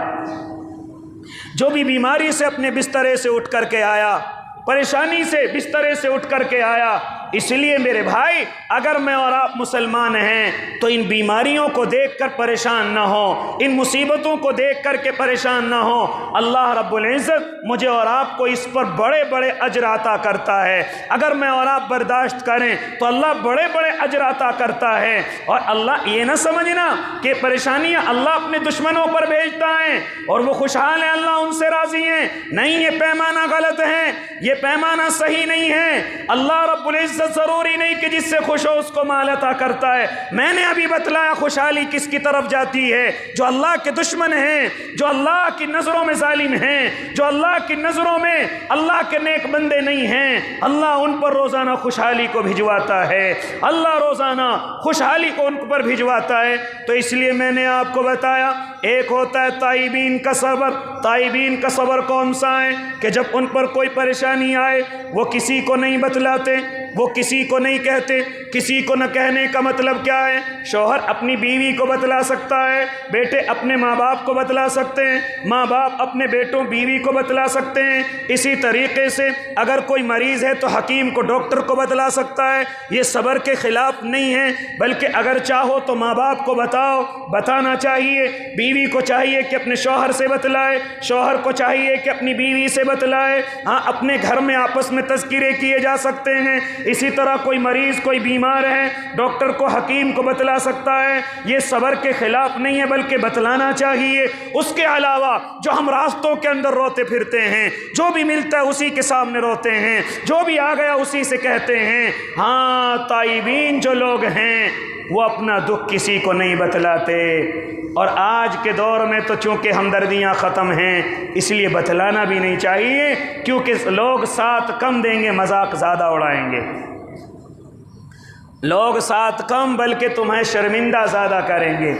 جو بھی بیماری سے اپنے بسترے سے اٹھ کر کے آیا، پریشانی سے بسترے سے اٹھ کر کے آیا، اس لیے میرے بھائی اگر میں اور آپ مسلمان ہیں تو ان بیماریوں کو دیکھ کر پریشان نہ ہوں، ان مصیبتوں کو دیکھ کر کے پریشان نہ ہوں۔ اللہ رب العزت مجھے اور آپ کو اس پر بڑے بڑے اجر عطا کرتا ہے، اگر میں اور آپ برداشت کریں تو اللہ بڑے بڑے اجر عطا کرتا ہے۔ اور اللہ یہ نہ سمجھنا کہ پریشانیاں اللہ اپنے دشمنوں پر بھیجتا ہے اور وہ خوشحال ہیں، اللہ ان سے راضی ہیں، نہیں، یہ پیمانہ غلط ہے، یہ پیمانہ صحیح نہیں ہے۔ اللہ رب العزت ضروری نہیں کہ جس سے خوش ہو اس کو مال عطا کرتا ہے۔ میں نے ابھی بتلایا خوشحالی کس کی طرف جاتی ہے، جو اللہ کے دشمن ہیں، جو اللہ کی نظروں میں ظالم ہیں، جو اللہ کی نظروں میں اللہ کے نیک بندے نہیں ہیں، اللہ ان پر روزانہ خوشحالی کو بھجواتا ہے، اللہ روزانہ خوشحالی کو ان پر بھجواتا ہے۔ تو اس لیے میں نے آپ کو بتایا، ایک ہوتا ہے تائبین کا صبر۔ تائبین کا صبر کون سا ہے کہ جب ان پر کوئی پریشانی آئے وہ کسی کو نہیں بتلاتے، وہ کسی کو نہیں کہتے۔ کسی کو نہ کہنے کا مطلب کیا ہے؟ شوہر اپنی بیوی کو بتلا سکتا ہے، بیٹے اپنے ماں باپ کو بتلا سکتے ہیں، ماں باپ اپنے بیٹوں بیوی کو بتلا سکتے ہیں۔ اسی طریقے سے اگر کوئی مریض ہے تو حکیم کو، ڈاکٹر کو بتلا سکتا ہے۔ یہ صبر کے خلاف نہیں ہے، بلکہ اگر چاہو تو ماں باپ کو بتانا چاہیے، بیوی کو چاہیے کہ اپنے شوہر سے بتلائے، شوہر کو چاہیے کہ اپنی بیوی سے بتلائے۔ ہاں، اپنے گھر میں آپس میں تذکرے کیے جا سکتے ہیں۔ اسی طرح کوئی مریض، کوئی بیمار ہے، ڈاکٹر کو، حکیم کو بتلا سکتا ہے۔ یہ صبر کے خلاف نہیں ہے، بلکہ بتلانا چاہیے۔ اس کے علاوہ جو ہم راستوں کے اندر روتے پھرتے ہیں، جو بھی ملتا ہے اسی کے سامنے روتے ہیں، جو بھی آ گیا اسی سے کہتے ہیں، ہاں، تائبین جو لوگ ہیں وہ اپنا دکھ کسی کو نہیں بتلاتے۔ اور آج کے دور میں تو چونکہ ہمدردیاں ختم ہیں، اس لیے بتلانا بھی نہیں چاہیے، کیونکہ لوگ ساتھ کم دیں گے، مذاق زیادہ اڑائیں گے۔ لوگ ساتھ کم بلکہ تمہیں شرمندہ زیادہ کریں گے۔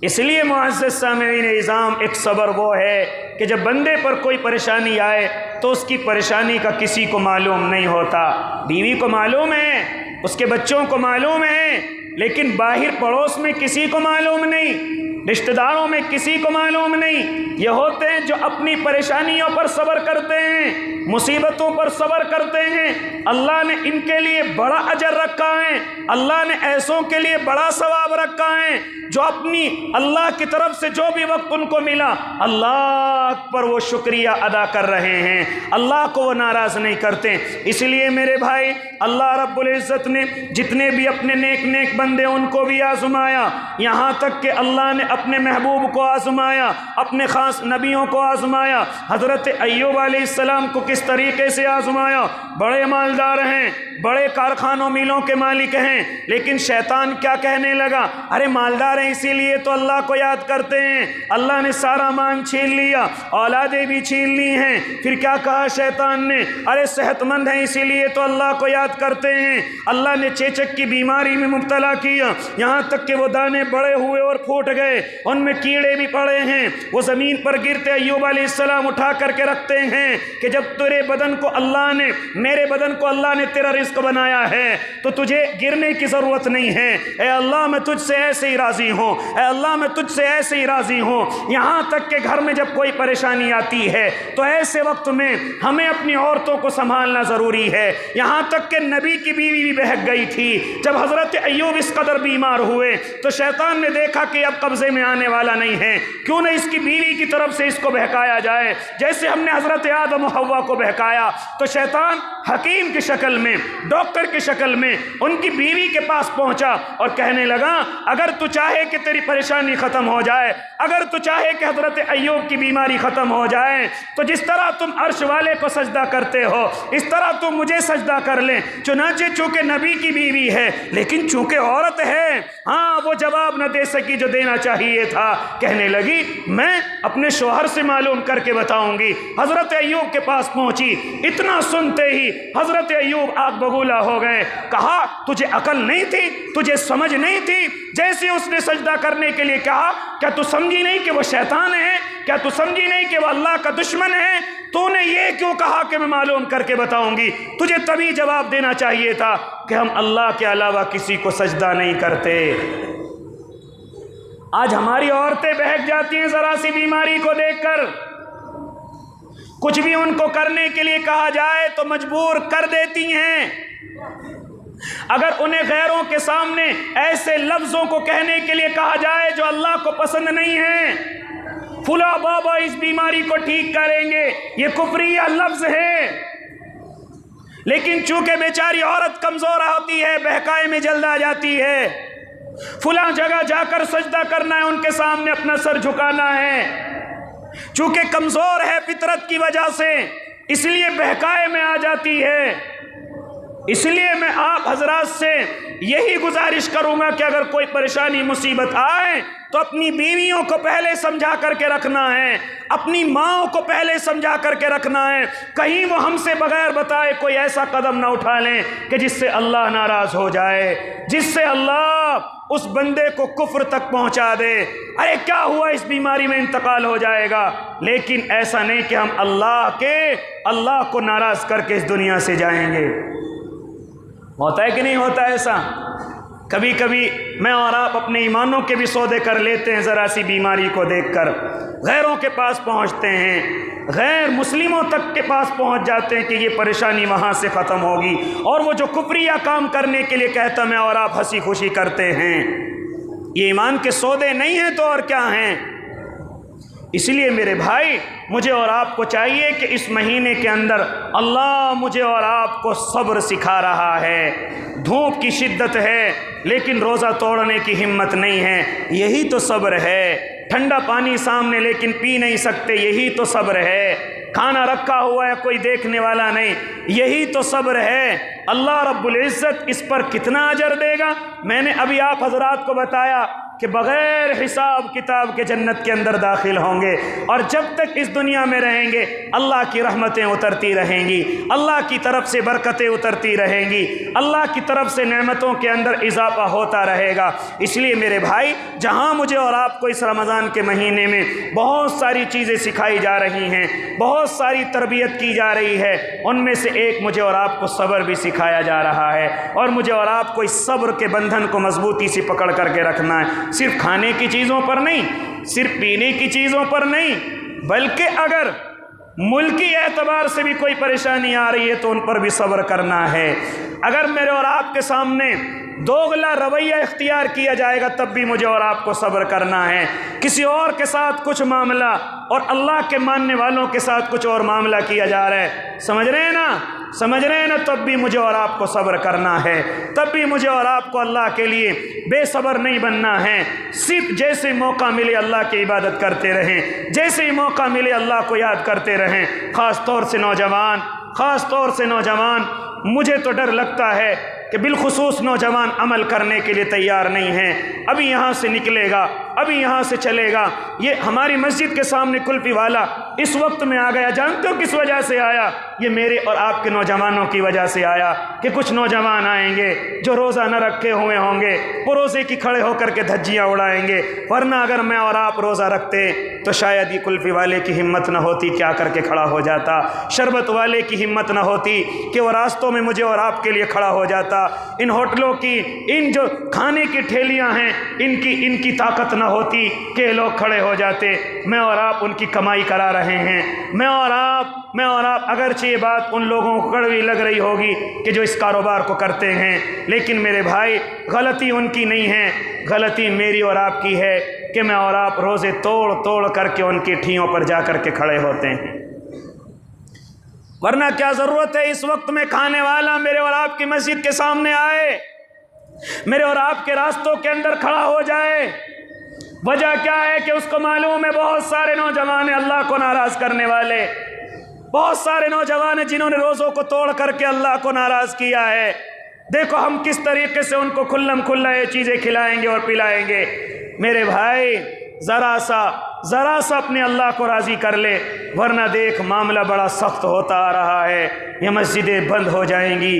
اس لیے معزز سامعین نظام، ایک صبر وہ ہے کہ جب بندے پر کوئی پریشانی آئے تو اس کی پریشانی کا کسی کو معلوم نہیں ہوتا۔ بیوی کو معلوم ہے، اس کے بچوں کو معلوم ہے، لیکن باہر پڑوس میں کسی کو معلوم نہیں، رشتہ داروں میں کسی کو معلوم نہیں۔ یہ ہوتے ہیں جو اپنی پریشانیوں پر صبر کرتے ہیں، مصیبتوں پر صبر کرتے ہیں۔ اللہ نے ان کے لیے بڑا اجر رکھا ہے، اللہ نے ایسوں کے لیے بڑا ثواب رکھا ہے جو اپنی اللہ کی طرف سے جو بھی وقت ان کو ملا، اللہ پر وہ شکریہ ادا کر رہے ہیں، اللہ کو وہ ناراض نہیں کرتے۔ اس لیے میرے بھائی، اللہ رب العزت نے جتنے بھی اپنے نیک بندے ان کو بھی آزمایا، یہاں تک کہ اللہ نے اپنے محبوب کو آزمایا، اپنے خاص نبیوں کو آزمایا۔ حضرت ایوب علیہ السلام کو کس طریقے سے آزمایا؟ بڑے مالدار ہیں، بڑے کارخانوں میلوں کے مالک ہیں، لیکن شیطان کیا کہنے لگا؟ ارے مالدار ہیں اسی لیے تو اللہ کو یاد کرتے ہیں، اللہ نے سارا مال چھین لیا، اولادیں بھی چھین لی ہیں۔ پھر کیا کہا شیطان نے؟ ارے صحت مند ہیں اسی لیے تو اللہ کو یاد کرتے ہیں، اللہ نے چیچک کی بیماری میں مبتلا کیا، یہاں تک کہ وہ دانے بڑے ہوئے اور پھوٹ گئے، ان میں کیڑے بھی پڑے ہیں، وہ زمین پر گرتے ایوب علیہ السلام اٹھا کر کے رکھتے ہیں کہ جب تیرے بدن کو اللہ نے، میرے بدن کو اللہ نے تیرا رزق بنایا ہے تو تجھے گرنے کی ضرورت نہیں ہے، اے اللہ میں تجھ سے ایسے ہی راضی ہوں، اے اللہ میں تجھ سے ایسے ہی راضی ہوں۔ یہاں تک کہ گھر میں جب کوئی پریشانی آتی ہے تو ایسے وقت میں ہمیں اپنی عورتوں کو سنبھالنا ضروری ہے۔ یہاں تک کہ نبی کی بیوی بھی بہک گئی تھی، جب حضرت ایوب اس قدر بیمار ہوئے تو شیطان نے دیکھا کہ اب قبضے میں آنے والا نہیں ہے، کیوں نہ اس کی بیوی کی طرف سے اس کو بہکایا جائے، جیسے ہم نے حضرت آدم و حوا کو بہکایا۔ تو شیطان حکیم کی شکل میں، ڈاکٹر کی شکل میں ان کی بیوی کے پاس پہنچا اور کہنے لگا، اگر تو چاہے کہ تیری پریشانی ختم ہو جائے، اگر تو چاہے کہ حضرت ایوب کی بیماری ختم ہو جائے، تو جس طرح تم عرش والے کو سجدہ کرتے ہو اس طرح تم مجھے سجدہ کر لیں۔ چنانچہ چونکہ نبی کی بیوی ہے لیکن چونکہ عورت ہے، ہاں وہ جواب نہ دے سکی جو دینا چاہیے تھا، کہنے لگی میں اپنے شوہر سے معلوم کر کے بتاؤں گی۔ حضرت ایوب کے پاس پہنچی، اتنا سنتے ہی حضرت ایوب آگ بگولا ہو گئے۔ کہا تجھے عقل نہیں تھی، تجھے سمجھ نہیں تھی؟ جیسے اس نے سجدہ کرنے کے لیے کہا، کیا تو سمجھی نہیں کہ وہ شیطان ہے؟ کیا تو سمجھی نہیں کہ وہ اللہ کا دشمن ہے؟ تو نے یہ کیوں کہا کہ میں معلوم کر کے بتاؤں گی؟ تجھے تبھی جواب دینا چاہیے تھا کہ ہم اللہ کے علاوہ کسی کو سجدہ نہیں کرتے۔ آج ہماری عورتیں بہک جاتی ہیں ذرا سی بیماری کو دیکھ کر، کچھ بھی ان کو کرنے کے لیے کہا جائے تو مجبور کر دیتی ہیں۔ اگر انہیں غیروں کے سامنے ایسے لفظوں کو کہنے کے لیے کہا جائے جو اللہ کو پسند نہیں ہیں، فلاں بابا اس بیماری کو ٹھیک کریں گے، یہ کفریہ لفظ ہے، لیکن چونکہ بیچاری عورت کمزور ہوتی ہے، بہکائے میں جلد آ جاتی ہے، فلاں جگہ جا کر سجدہ کرنا ہے، ان کے سامنے اپنا سر جھکانا ہے، چونکہ کمزور ہے فطرت کی وجہ سے، اس لیے بہکائے میں آ جاتی ہے۔ اس لیے میں آپ حضرات سے یہی گزارش کروں گا کہ اگر کوئی پریشانی مصیبت آئے تو اپنی بیویوں کو پہلے سمجھا کر کے رکھنا ہے، اپنی ماں کو پہلے سمجھا کر کے رکھنا ہے، کہیں وہ ہم سے بغیر بتائے کوئی ایسا قدم نہ اٹھا لیں کہ جس سے اللہ ناراض ہو جائے، جس سے اللہ اس بندے کو کفر تک پہنچا دے۔ ارے کیا ہوا، اس بیماری میں انتقال ہو جائے گا، لیکن ایسا نہیں کہ ہم اللہ کو ناراض کر کے اس دنیا سے جائیں گے۔ ہوتا ہے کہ نہیں ہوتا ایسا؟ کبھی کبھی میں اور آپ اپنے ایمانوں کے بھی سودے کر لیتے ہیں، ذرا سی بیماری کو دیکھ کر غیروں کے پاس پہنچتے ہیں، غیر مسلموں تک کے پاس پہنچ جاتے ہیں کہ یہ پریشانی وہاں سے ختم ہوگی، اور وہ جو کفریہ کام کرنے کے لیے کہتا میں اور آپ ہنسی خوشی کرتے ہیں۔ یہ ایمان کے سودے نہیں ہیں تو اور کیا ہیں؟ اس لیے میرے بھائی، مجھے اور آپ کو چاہیے کہ اس مہینے کے اندر اللہ مجھے اور آپ کو صبر سکھا رہا ہے۔ دھوپ کی شدت ہے لیکن روزہ توڑنے کی ہمت نہیں ہے، یہی تو صبر ہے۔ ٹھنڈا پانی سامنے لیکن پی نہیں سکتے، یہی تو صبر ہے۔ کھانا رکھا ہوا ہے کوئی دیکھنے والا نہیں، یہی تو صبر ہے۔ اللہ رب العزت اس پر کتنا اجر دے گا؟ میں نے ابھی آپ حضرات کو بتایا کہ بغیر حساب کتاب کے جنت کے اندر داخل ہوں گے، اور جب تک اس دنیا میں رہیں گے اللہ کی رحمتیں اترتی رہیں گی، اللہ کی طرف سے برکتیں اترتی رہیں گی، اللہ کی طرف سے نعمتوں کے اندر اضافہ ہوتا رہے گا۔ اس لیے میرے بھائی، جہاں مجھے اور آپ کو اس رمضان کے مہینے میں بہت ساری چیزیں سکھائی جا رہی ہیں، بہت ساری تربیت کی جا رہی ہے، ان میں سے ایک مجھے اور آپ کو صبر بھی سکھایا جا رہا ہے، اور مجھے اور آپ کو اس صبر کے بندھن کو مضبوطی سے پکڑ کر کے رکھنا ہے، صرف کھانے کی چیزوں پر نہیں، صرف پینے کی چیزوں پر نہیں، بلکہ اگر ملکی اعتبار سے بھی کوئی پریشانی آ رہی ہے تو ان پر بھی صبر کرنا ہے۔ اگر میرے اور آپ کے سامنے دوغلا رویہ اختیار کیا جائے گا تب بھی مجھے اور آپ کو صبر کرنا ہے۔ کسی اور کے ساتھ کچھ معاملہ اور اللہ کے ماننے والوں کے ساتھ کچھ اور معاملہ کیا جا رہا ہے، سمجھ رہے ہیں نا؟ سمجھ رہے ہیں نا؟ تب بھی مجھے اور آپ کو صبر کرنا ہے، تب بھی مجھے اور آپ کو اللہ کے لیے بے صبر نہیں بننا ہے۔ صرف جیسے موقع ملے اللہ کی عبادت کرتے رہیں، جیسے ہی موقع ملے اللہ کو یاد کرتے رہیں۔ خاص طور سے نوجوان، مجھے تو ڈر لگتا ہے کہ بالخصوص نوجوان عمل کرنے کے لیے تیار نہیں ہیں۔ ابھی یہاں سے نکلے گا، ابھی یہاں سے چلے گا۔ یہ ہماری مسجد کے سامنے کلفی والا اس وقت میں آ گیا، جانتے ہو کس وجہ سے آیا؟ یہ میرے اور آپ کے نوجوانوں کی وجہ سے آیا کہ کچھ نوجوان آئیں گے جو روزہ نہ رکھے ہوئے ہوں گے، وہ روزے کی کھڑے ہو کر کے دھجیاں اڑائیں گے، ورنہ اگر میں اور آپ روزہ رکھتے تو شاید یہ کلفی والے کی ہمت نہ ہوتی کیا کر کے کھڑا ہو جاتا، شربت والے کی ہمت نہ ہوتی کہ وہ راستوں میں مجھے اور آپ کے لیے کھڑا ہو جاتا، ان ہوٹلوں کی، ان جو کھانے کی ٹھیلیاں ہیں ان کی طاقت نہ ہوتی کہ لوگ کھڑے ہو جاتے۔ میں اور آپ ان کی کمائی کرا رہے ہیں، میں اور آپ اگرچہ یہ بات ان لوگوں کو کڑوی لگ رہی ہوگی کہ جو اس کاروبار کو کرتے ہیں، لیکن میرے بھائی غلطی ان کی نہیں ہے، غلطی میری اور آپ کی ہے کہ میں اور آپ روزے توڑ کر کے ان کی ٹھیوں پر جا کر کے کھڑے ہوتے ہیں۔ ورنہ کیا ضرورت ہے اس وقت میں کھانے والا میرے اور آپ کی مسجد کے سامنے آئے، میرے اور آپ کے راستوں کے اندر کھڑا ہو جائے؟ وجہ کیا ہے کہ اس کو معلوم ہے بہت سارے نوجوان ہیں اللہ کو ناراض کرنے والے، بہت سارے نوجوان ہیں جنہوں نے روزوں کو توڑ کر کے اللہ کو ناراض کیا ہے۔ دیکھو ہم کس طریقے سے ان کو کھلم کھلا یہ چیزیں کھلائیں گے اور پلائیں گے۔ میرے بھائی ذرا سا اپنے اللہ کو راضی کر لے، ورنہ دیکھ معاملہ بڑا سخت ہوتا آ رہا ہے، یہ مسجدیں بند ہو جائیں گی۔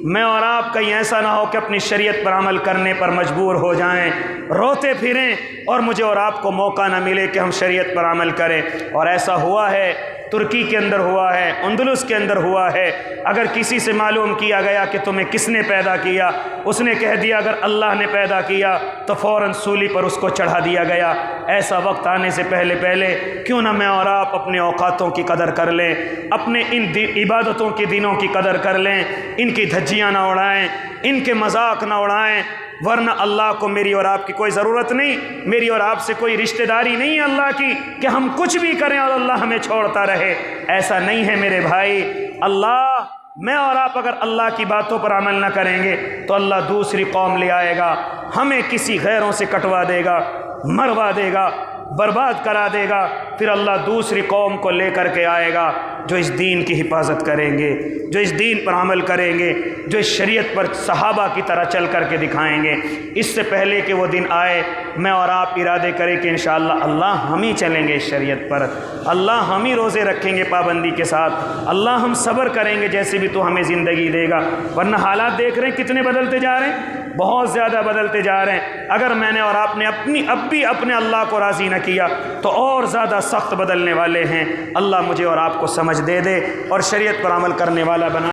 میں اور آپ کہیں ایسا نہ ہو کہ اپنی شریعت پر عمل کرنے پر مجبور ہو جائیں، روتے پھریں اور مجھے اور آپ کو موقع نہ ملے کہ ہم شریعت پر عمل کریں۔ اور ایسا ہوا ہے، ترکی کے اندر ہوا ہے، اندلس کے اندر ہوا ہے۔ اگر کسی سے معلوم کیا گیا کہ تمہیں کس نے پیدا کیا، اس نے کہہ دیا اگر اللہ نے پیدا کیا تو فوراً سولی پر اس کو چڑھا دیا گیا۔ ایسا وقت آنے سے پہلے کیوں نہ میں اور آپ اپنے اوقاتوں کی قدر کر لیں، اپنے ان عبادتوں کے دنوں کی قدر کر لیں، ان کی دھجیاں نہ اڑائیں، ان کے مذاق نہ اڑائیں، ورنہ اللہ کو میری اور آپ کی کوئی ضرورت نہیں، میری اور آپ سے کوئی رشتہ داری نہیں ہے اللہ کی کہ ہم کچھ بھی کریں اور اللہ ہمیں چھوڑتا رہے۔ ایسا نہیں ہے میرے بھائی۔ میں اور آپ اگر اللہ کی باتوں پر عمل نہ کریں گے تو اللہ دوسری قوم لے آئے گا، ہمیں کسی غیروں سے کٹوا دے گا، مروا دے گا، برباد کرا دے گا، پھر اللہ دوسری قوم کو لے کر کے آئے گا جو اس دین کی حفاظت کریں گے، جو اس دین پر عمل کریں گے، جو اس شریعت پر صحابہ کی طرح چل کر کے دکھائیں گے۔ اس سے پہلے کہ وہ دن آئے میں اور آپ ارادے کریں کہ انشاءاللہ اللہ ہم ہی چلیں گے اس شریعت پر، اللہ ہم ہی روزے رکھیں گے پابندی کے ساتھ، اللہ ہم صبر کریں گے جیسے بھی تو ہمیں زندگی دے گا۔ ورنہ حالات دیکھ رہے ہیں کتنے بدلتے جا رہے ہیں، بہت زیادہ بدلتے جا رہے ہیں۔ اگر میں نے اور آپ نے اب بھی اپنے اللہ کو راضی نہ کیا تو اور زیادہ سخت بدلنے والے ہیں۔ اللہ مجھے اور آپ کو سمجھ دے اور شریعت پر عمل کرنے والا بنا۔